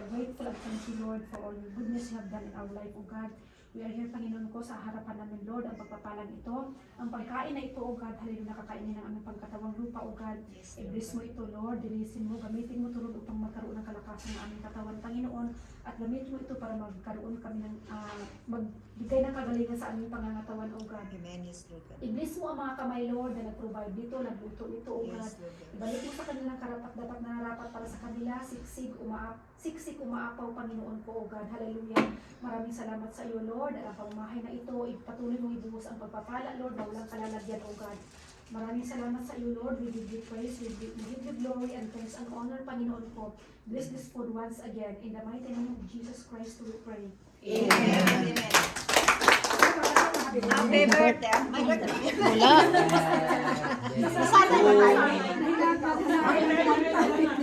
are grateful and thank you, Lord, for all your goodness you have done in our life, O God. We are here, Panginoon ko, sa harapan namin, Lord, ang pagpapalang ito. Ang pagkain na ito, O God, hallelujah, nakakainin ng aming pagkatawang lupa, O God. I-bless mo ito, Lord, dinisin mo, gamitin mo ito, Lord, upang magkaroon ng kalakasan ng aming katawan, Panginoon, at gamitin mo ito para magkaroon kami ng, magbigay ng kagalingan sa aming pangangatawan, O God. Amen, yes, Lord. I-bless mo ang mga kamay, Lord, na nag-provide dito, nagluto nito, O God. Yes, Lord. Ibalik mo sa kanilang karapat-dapat na harapat para sa kanila, siksik, umaapaw, Panginoon ko, O God. Hallelujah. Maraming salamat sa iyo, Lord. At ang pamamahay na ito, ipatuloy mong ibuhos ang pagpapala, Lord, na walang kalalagyan, O God. Maraming salamat sa iyo, Lord. We give you praise, we give you glory and thanks and honor, Panginoon ko. Bless this food once again. In the mighty name of Jesus Christ, we pray. Amen. Happy birthday. My birthday. Wala.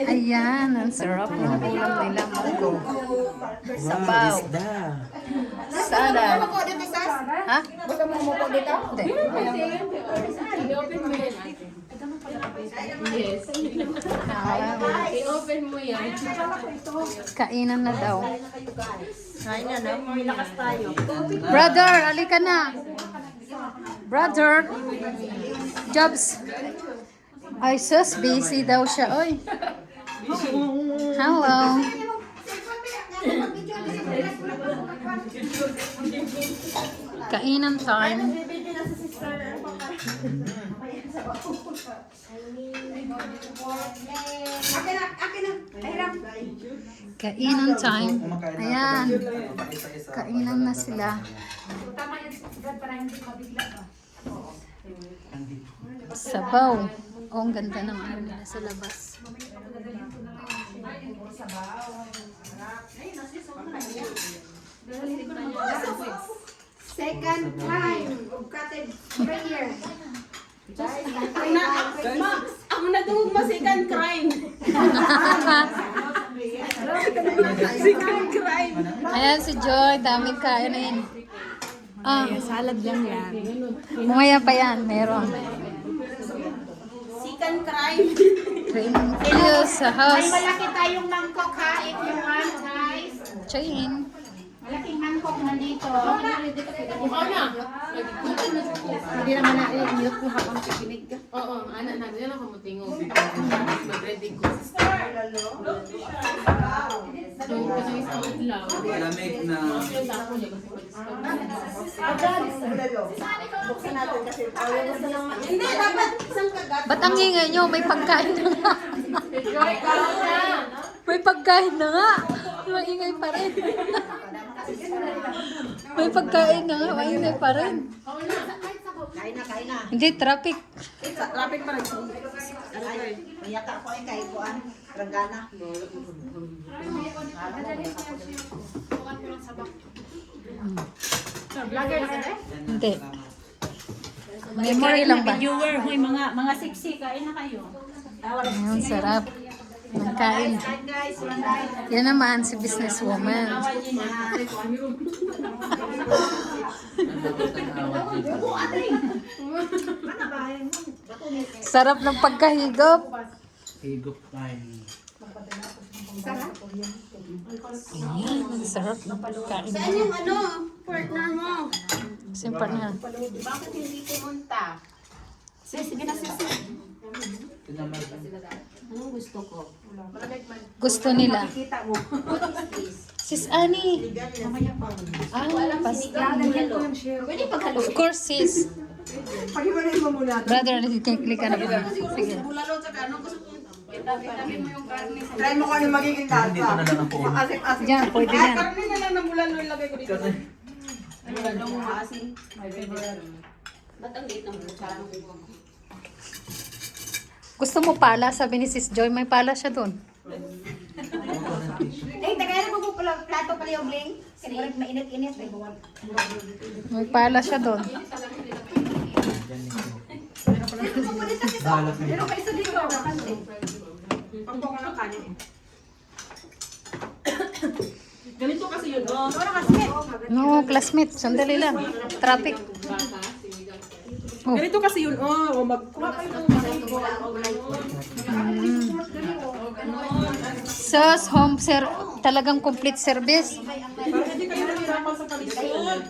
Ayan, ang sarap ng ulam nila munggo. Sabaw. Sada. Ha? Gusto mo umupo dito? Yes. I-open mo yan. Kainan na daw. Kain na, no? May lakas tayo. Brother, alika na. Brother. Jobs. Ay, sus, busy daw siya. Oy. Hello. Kainan time. Kainan time. Ayan. Kainan na sila. Tama yan, God, para hindi mabigla ka. Sabaw. Oh, ang ganda ng ano nila sa labas. Second time of cottage prayer. Ako na tungog mo second crime. Second crime. Ayan si Joy, daming kainin. Ah, Salad lang yan. mamaya pa yan, meron. Second crime. Cream pills sa house. Malaki tayong mangkok ha, if you want, guys. Chain. Malaking mangkok na dito. Mukha na. Hindi naman na-mute mo habang kikinig ka. Oo, anak na. Yan ako matingog. Mag-ready ko. Kasi isa udlaw. Malamig na. Hindi, dapat isang kagat. Ba't ang ingay nyo? May pagkain na nga. May pagkain na nga. Maingay pa rin. May pagkain na nga. Maingay pa rin. Kain na. Hindi, traffic. Traffic pa rin. Mayaka ko ay kahit kuan. Ranggana. Vlogger na ka na? Hindi. Memory lang ba? Viewer, may mga siksi, kain na kayo. Ayun, sarap. Nagkain. Guys, walang Yan naman si businesswoman. Sarap ng pagkahigop. Higop tayo. Ayan, ang sarap ng pagkain. Saan yung partner mo? Simple na. Bakit hindi pumunta? Sige na, sis. Ito naman. Anong gusto ko? Gusto nila. Kita mo. Sis Annie. Ah, Lalagyan ko yung share. Pwede paghalo. of course, sis. Pag-iwalay mo muna. Brother, click ka na ba? Sige. Bulalo sa ano gusto ko. Itabi mo yung karne. Try mo kung ano magiging lasa. Dito na lang ang puno. Asik-asik. Diyan, pwede yan. Karne na lang ng bulalo ilagay ko dito. Ano mo maasin? Ba't ang liit ng kutsara ng buko? Gusto mo pala? Sabi ni Sis Joy, may pala siya doon. Tagay na po pala plato pala yung bling. Kasi mainit-init. May pala siya doon. Balak na. Pero may isa dito. Pagpoko ng kanin. Ganito kasi yun, oh. No, classmate. Sandali lang. Traffic. Oh. Ganito kasi yun, oh. Sauce, home talagang complete service. Para hindi kayo nahihirapan sa kalisod.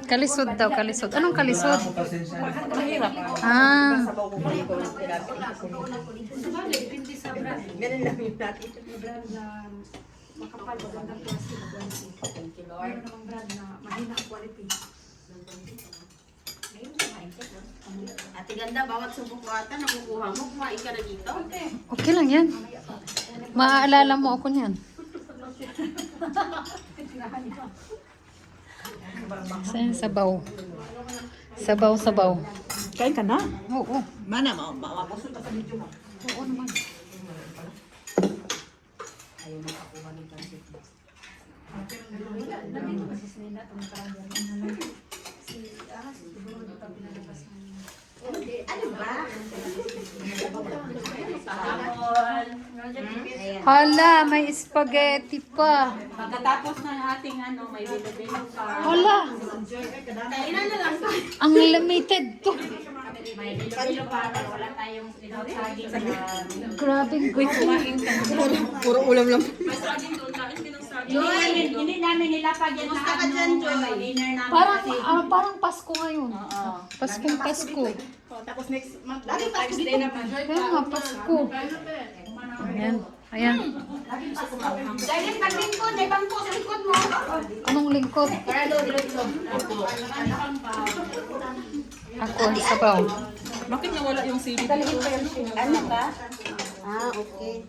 Kalisod daw, kalisod. Anong kalisod? Ako pasensya. Mahirap. Ah, Sabaw ko dito. Depende sa brand. Ganun lang yun natin. May brand na makapal, magandang plastic, quality. Mayroon namang brand na mahina ang quality. Ate ganda, bawat subok mo ata, nakukuha mo, kumain ka na dito. okay lang yan. Maaalala mo ako niyan. Sabaw. Sabaw. Kain ka na. Oo. Mana, mapusot sa video mo. Oo naman. Nandito kasi si Nina, itong karamihan. Siguro dito ang pinalabas ng Ano ba? Hala, may spaghetti pa. Pagkatapos ng ating may bilo-bilo pa. Hala, Kainan na lang. ang limited to. May bilo-bilo pa. Wala tayong saging na... Grabe. Kumain ka. Puro ulam lang. May saging doon, kain ka ng saging. Hindi namin nilapag yan Kumusta ka na dyan, Joy? dinner namin Parang, kasi. parang Pasko ngayon. Oo. Paskong Pasko. Tapos next month, lagi pa dito naman. Kaya nga, Pasko. Ayan. Ayan. Dahil pag-lingkod, may bangko sa likod mo. Anong lingkod? Para doon, doon. Ako ang sabaw. Bakit nawala yung CD? Ano ba? Ah, okay.